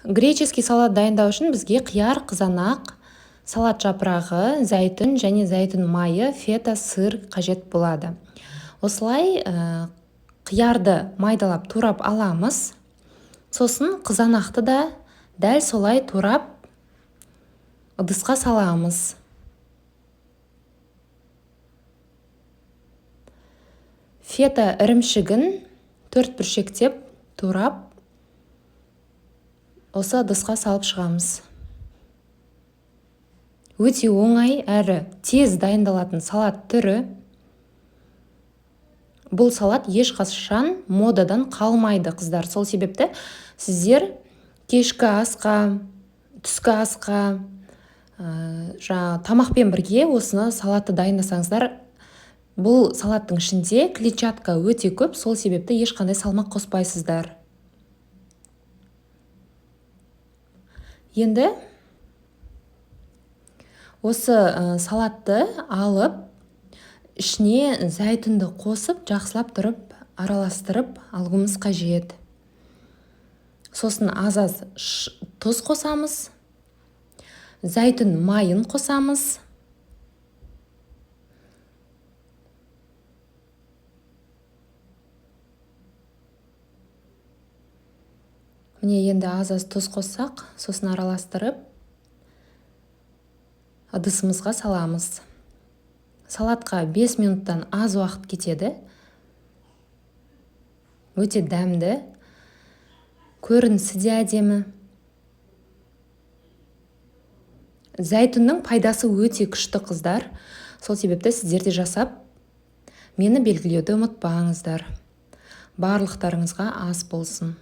Греческий салат дайындау үшін бізге қияр, қызанақ, салат жапырағы, зәйтүн және зәйтүн майы, фета, сыр қажет болады. Осылай қиярды майдалап турап аламыз. Сосын қызанақты да дәл солай турап ыдысқа саламыз. Фета ірімшігін 4 бүршектеп турап осы ыдысқа салып шығамыз. Өте оңай әрі тез дайындалатын салат түрі. Бұл салат ешқашан модадан қалмайды, қыздар. Сол себепті сіздер кешкі асқа, түскі асқа, тамақпен бірге осыны салатты дайындасаңыздар, бұл салаттың ішінде клетчатка өте көп, сол себепті ешқандай салмақ қоспайсыздар. Енді осы салатты алып, ішіне зәйтүнді қосып, жақсылап тұрып, араластырып алуымыз қажет. Сосын аз-аз тұз қосамыз, зәйтүн майын қосамыз. Міне енді аз-аз тұз қоссақ, сосын араластырып, ыдысымызға саламыз. Салатқа 5 минуттан аз уақыт кетеді. Өте дәмді, көрінісі де әдемі. Зәйтүннің пайдасы өте күшті, қыздар. Сол себепті сіздер де жасап, мені белгілеуді ұмытпаңыздар. Барлықтарыңызға ас болсын.